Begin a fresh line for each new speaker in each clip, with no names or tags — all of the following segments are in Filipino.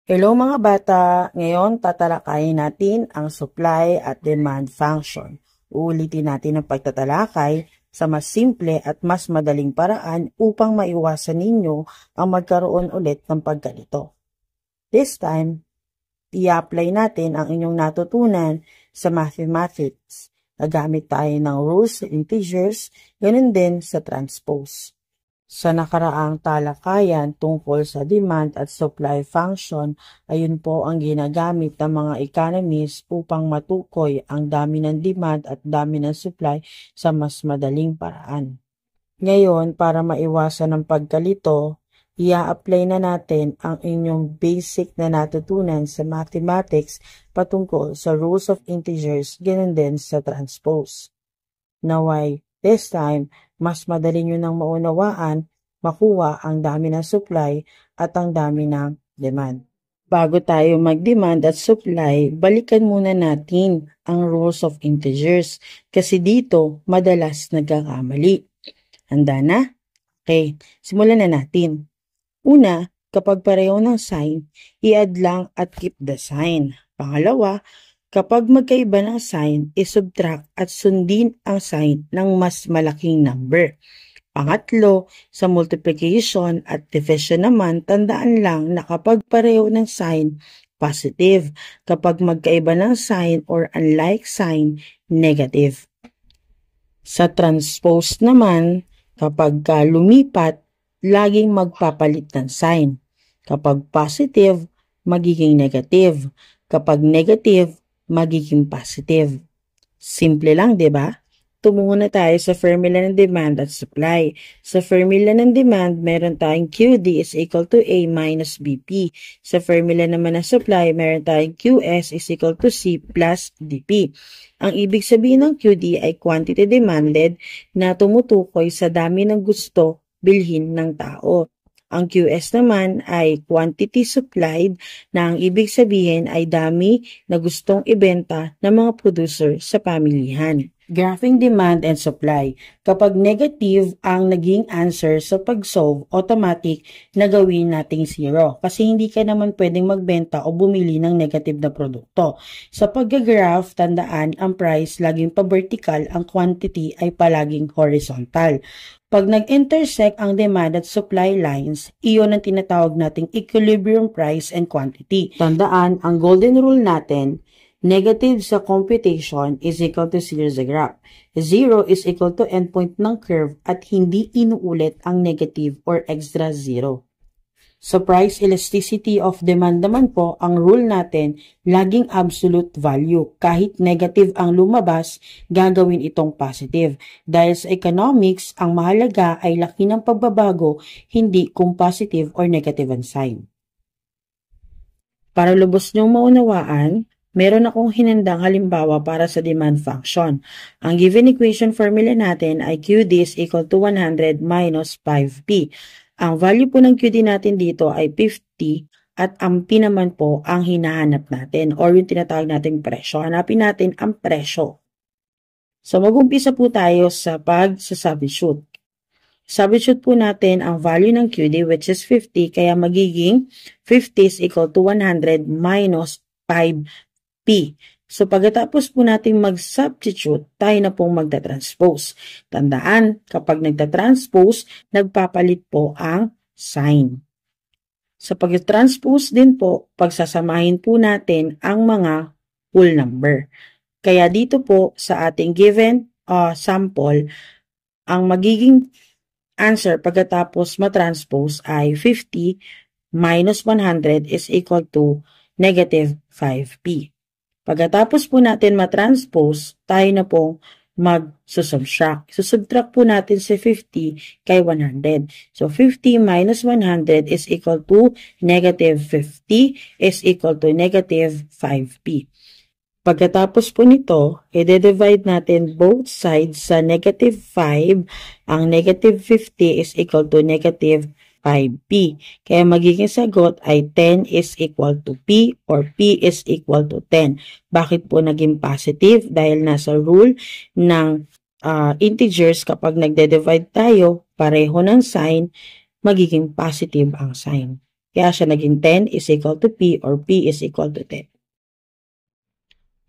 Hello mga bata! Ngayon tatalakayin natin ang supply at demand function. Uulitin natin ang pagtatalakay sa mas simple at mas madaling paraan upang maiwasan ninyo ang magkaroon ulit ng pagkalito. This time, i-apply natin ang inyong natutunan sa mathematics. Nagamit tayo ng rules sa integers, ganun din sa transpose. Sa nakaraang talakayan tungkol sa demand at supply function, ayun po ang ginagamit ng mga economists upang matukoy ang dami ng demand at dami ng supply sa mas madaling paraan. Ngayon, para maiwasan ang pagkalito, i-apply na natin ang inyong basic na natutunan sa mathematics patungkol sa rules of integers, ganun din sa transpose. Naway, this time, mas madali nyo nang maunawaan, makuha ang dami ng supply at ang dami ng demand. Bago tayo mag-demand at supply, balikan muna natin ang rules of integers kasi dito madalas nagkakamali. Handa na? Okay, simulan na natin. Una, kapag pareho ng sign, i-add lang at keep the sign. Pangalawa, kapag magkaiba ng sign, i-subtract at sundin ang sign ng mas malaking number. Pangatlo, sa multiplication at division naman, tandaan lang na kapag pareho ng sign, positive. Kapag magkaiba ng sign or unlike sign, negative. Sa transpose naman, kapag lumipat, laging magpapalit ng sign. Kapag positive, magiging negative. Kapag negative, magiging positive. Simple lang, di ba? Tumungo na tayo sa formula ng demand at supply. Sa formula ng demand, meron tayong QD is equal to A minus BP. Sa formula naman ng supply, meron tayong QS is equal to C plus DP. Ang ibig sabihin ng QD ay quantity demanded na tumutukoy sa dami ng gusto bilhin ng tao. Ang QS naman ay quantity supplied na ang ibig sabihin ay dami na gustong ibenta ng mga producer sa pamilihan. Graphing demand and supply. Kapag negative ang naging answer sa pag-solve, automatic na gawin nating 0 kasi hindi ka naman pwedeng magbenta o bumili ng negative na produkto. Sa pag-graph, tandaan ang price laging pa-vertical, ang quantity ay palaging horizontal. Pag nag-intersect ang demand at supply lines, iyon ang tinatawag nating equilibrium price and quantity. Tandaan, ang golden rule natin, negative sa computation is equal to 0 sa graph. 0 is equal to endpoint ng curve at hindi inuulit ang negative or extra 0. Sa price elasticity of demand naman po, ang rule natin, laging absolute value. Kahit negative ang lumabas, gagawin itong positive. Dahil sa economics, ang mahalaga ay laki ng pagbabago, hindi kung positive or negative ang sign. Para lubos niyong maunawaan, meron akong hinandang halimbawa para sa demand function. Ang given equation formula natin ay QD is equal to 100 minus 5P. Ang value po ng QD natin dito ay 50 at ang P naman po ang hinahanap natin or yung tinatawag nating presyo. Hanapin natin ang presyo. So mag-umpisa po tayo sa pag-substitute. Substitute po natin ang value ng QD which is 50 kaya magiging 50 is equal to 100 minus 5P. So pagkatapos po natin mag-substitute, tayo na pong magta-transpose. Tandaan, kapag nagta-transpose, nagpapalit po ang sign. Sa pag-transpose din po, pagsasamahin po natin ang mga whole number. Kaya dito po sa ating given sample, ang magiging answer pagkatapos matranspose ay 50 minus 100 is equal to negative 5P. Pagkatapos po natin matranspose, tayo na pong mag-subtract. Subtract po natin si 50 kay 100. So 50 minus 100 is equal to negative 50 is equal to negative 5P. Pagkatapos po nito, i-divide natin both sides sa negative 5. Ang negative 50 is equal to negative 5P. Kaya magiging sagot ay 10 is equal to P or P is equal to 10. Bakit po naging positive? Dahil nasa rule ng integers kapag nagde-divide tayo, pareho ng sign, magiging positive ang sign. Kaya siya naging 10 is equal to P or P is equal to 10.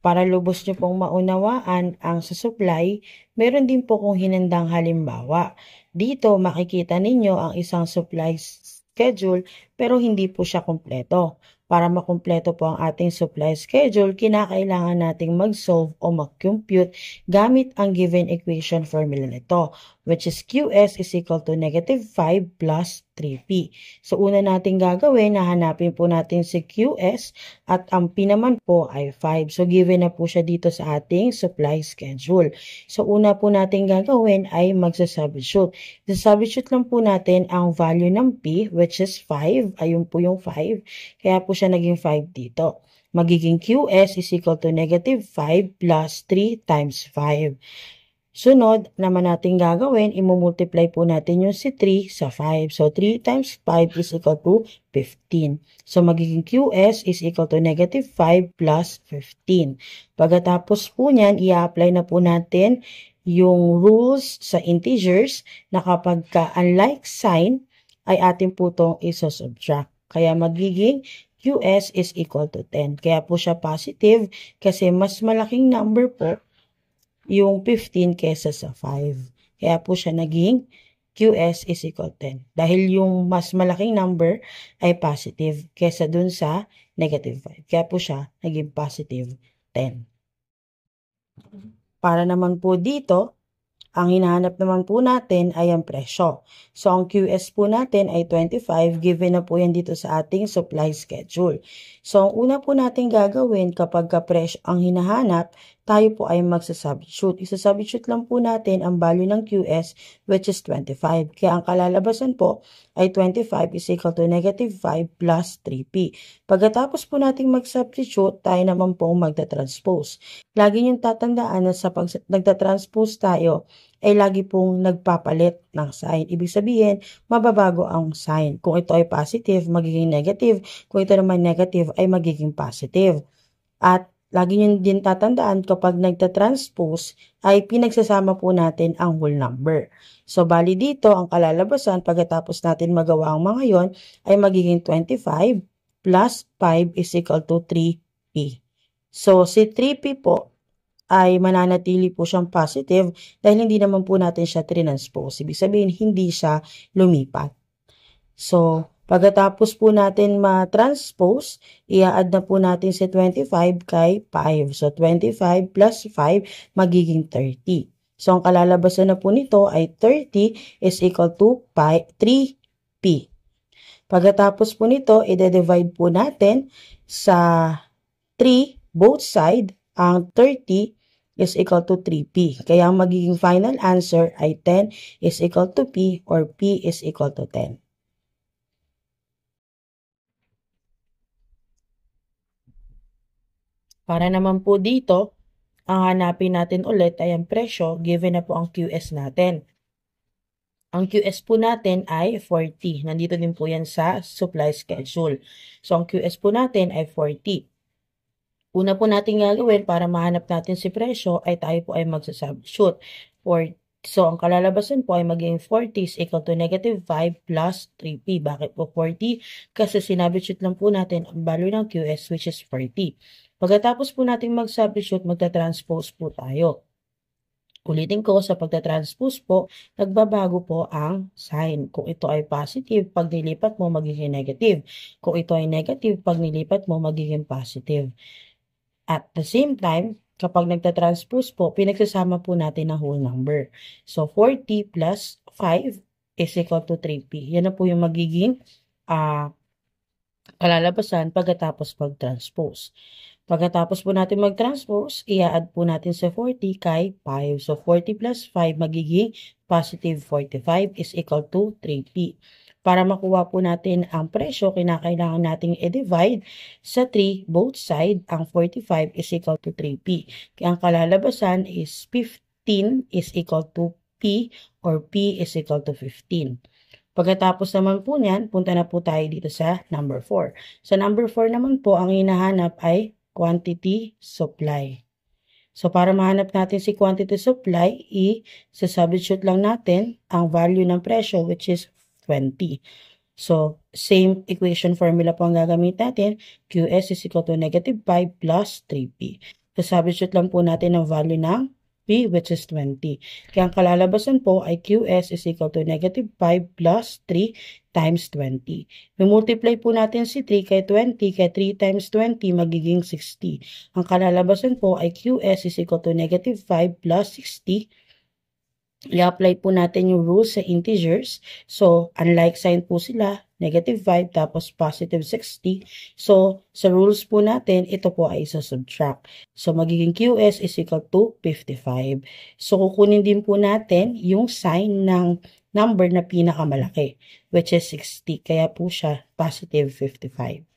Para lubos nyo pong maunawaan ang sa supply, meron din po kong hinandang halimbawa. Dito makikita ninyo ang isang supply schedule pero hindi po siya kumpleto. Para makumpleto po ang ating supply schedule, kinakailangan nating mag-solve o mag-compute gamit ang given equation formula nito, which is QS is equal to negative 5 plus 3P. So, una natin gagawin, hahanapin po natin si QS at ang P naman po ay 5. So, given na po siya dito sa ating supply schedule. So, una po natin gagawin ay magsasubstitute. Substitute lang po natin ang value ng P, which is 5. Ayun po yung 5. Kaya po siya naging 5 dito. Magiging QS is equal to negative 5 plus 3 times 5. Sunod naman natin gagawin, imumultiply po natin yung si 3 sa 5. So, 3 times 5 is equal to 15. So, magiging QS is equal to negative 5 plus 15. Pagkatapos po niyan, i-apply na po natin yung rules sa integers na kapag ka-unlike sign, ay atin po itong isa-subtract. Kaya magiging QS is equal to 10. Kaya po siya positive kasi mas malaking number po yung 15 kesa sa 5. Kaya po siya naging QS is equal to 10. Dahil yung mas malaking number ay positive kesa dun sa negative 5. Kaya po siya naging positive 10. Para naman po dito, ang hinahanap naman po natin ay ang presyo. So, ang QS po natin ay 25, given na po yan dito sa ating supply schedule. So, ang una po natin gagawin kapag presyo ang hinahanap, tayo po ay magsasubstitute. Isasubstitute lang po natin ang value ng QS, which is 25. Kaya ang kalalabasan po ay 25 is equal to negative 5 plus 3P. Pagkatapos po natin mag-substitute, tayo naman po magta-transpose. Lagi niyong tatandaan na sa pag nagta-transpose tayo, ay lagi pong nagpapalit ng sign. Ibig sabihin, mababago ang sign. Kung ito ay positive, magiging negative. Kung ito naman negative, ay magiging positive. At lagi nyo din tatandaan kapag nagta-transpose, ay pinagsasama po natin ang whole number. So, bali dito, ang kalalabasan, pagkatapos natin magawa ang mga yon, ay magiging 25 plus 5 is equal to 3P. So, si 3P po, ay mananatili po siyang positive dahil hindi naman po natin siya transpose. Ibig sabihin, hindi siya lumipat. So, pagkatapos po natin ma-transpose, i-add na po natin si 25 kay 5. So, 25 plus 5 magiging 30. So, ang kalalabasan na po nito ay 30 is equal to 3P. Pagkatapos po nito, i-divide po natin sa 3, both side, ang 30 is equal to 3P. Kaya ang magiging final answer ay 10 is equal to P or P is equal to 10. Para naman po dito, ang hanapin natin ulit ay ang presyo given na po ang QS natin. Ang QS po natin ay 40. Nandito din po yan sa supply schedule. So, ang QS po natin ay 40. Una po natin gagawin para mahanap natin si presyo ay tayo po ay magsasubstitute. So, ang kalalabasan po ay maging 40 is equal to negative 5 plus 3P. Bakit po 40? Kasi sinubstitute lang po natin ang value ng QS which is 40. Pagkatapos po natin mag-substitute, magta-transpose po tayo. Ulitin ko, sa pagta-transpose po, nagbabago po ang sign. Kung ito ay positive, pag nilipat mo, magiging negative. Kung ito ay negative, pag nilipat mo, magiging positive. At the same time, kapag nagta-transpose po, pinagsasama po natin ang whole number. So, 40 plus 5 is equal to 3P. Yan na po yung magiging kalalabasan pagkatapos pag-transpose. Pagkatapos po natin mag-transpose, i-add po natin sa 40 kay 5. So, 40 plus 5 magiging positive 45 is equal to 3P. Para makuha po natin ang presyo, kinakailangan nating i-divide sa 3, both side, ang 45 is equal to 3P. Kaya ang kalalabasan is 15 is equal to P or P is equal to 15. Pagkatapos naman po niyan, punta na po tayo dito sa number 4. Sa number 4 naman po, ang hinahanap ay quantity supply. So, para mahanap natin si quantity supply, i-substitute lang natin ang value ng presyo which is 20. So, same equation formula po ang gagamit natin. QS is equal to negative 5 plus 3P. So, substitute lang po natin ang value ng P, which is 20. Kaya ang kalalabasan po ay QS is equal to negative 5 plus 3 times 20. I-multiply po natin si 3 kay 20, kaya 3 times 20 magiging 60. Ang kalalabasan po ay QS is equal to negative 5 plus 60. I-apply po natin yung rules sa integers. So, unlike sign po sila, negative 5 tapos positive 60. So, sa rules po natin, ito po ay isa-subtract. So, magiging QS is equal to 55. So, kukunin din po natin yung sign ng number na pinakamalaki, which is 60. Kaya po siya positive 55.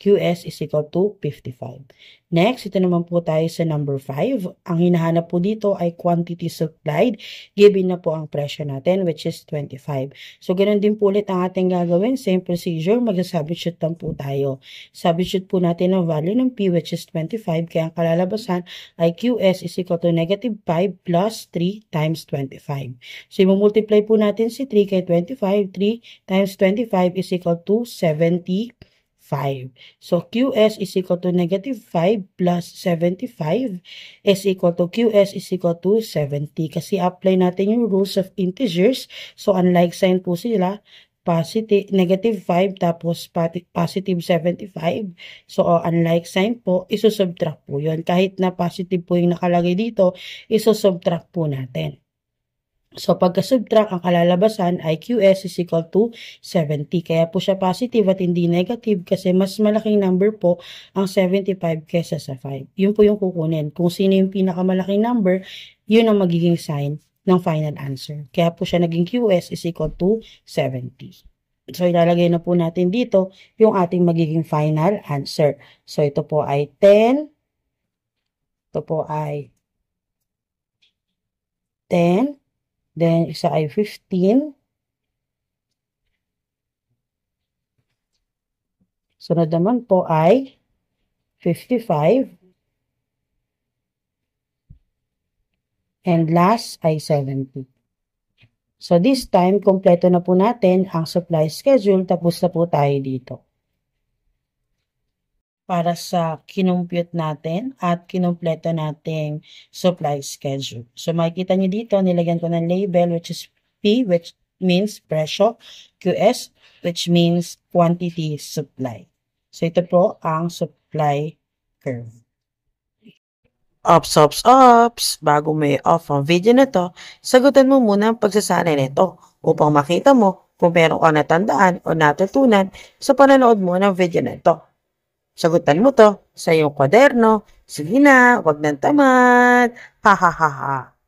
QS is equal to 55. Next, ito naman po tayo sa number 5. Ang hinahanap po dito ay quantity supplied. Given na po ang presyo natin, which is 25. So, ganun din po ulit ang ating gagawin. Same procedure, mag-substitute lang po tayo. Substitute po natin ang value ng P, which is 25. Kaya ang kalalabasan ay QS is equal to negative 5 plus 3 times 25. So, i-multiply po natin si 3 kay 25. 3 times 25 is equal to 75. So, QS is equal to negative 5 plus 75 is equal to QS is equal to 70. Kasi apply natin yung rules of integers. So, unlike sign po sila, positive, negative 5 tapos positive 75. So, unlike sign po, isusubtract po yun. Kahit na positive po yung nakalagay dito, isusubtract po natin. So, pagka-subtract, ang kalalabasan ay QS is equal to 70. Kaya po siya positive at hindi negative kasi mas malaking number po ang 75 kesa sa 5. Yun po yung kukunin. Kung sino yung pinakamalaking number, yun ang magiging sign ng final answer. Kaya po siya naging QS is equal to 70. So, ilalagay na po natin dito yung ating magiging final answer. So, ito po ay 10. Ito po ay 10. Then, isa ay 15. Sunod naman po ay 55. And last ay 70. So, this time, kompleto na po natin ang supply schedule. Tapos na po tayo dito. Para sa kinumpute natin at kinumpleto nating supply schedule. So, makikita nyo dito, nilagyan ko ng label which is P, which means presyo, QS, which means quantity supply. So, ito po ang supply curve. Ops! Bago may off ang video na to, sagutan mo muna ang pagsasanay nito upang makita mo kung meron ka natandaan o natutunan sa panonood mo ng video na ito. Sagutan mo to sa iyong kwaderno. Sige na, wag nang tamad. Ha ha ha ha.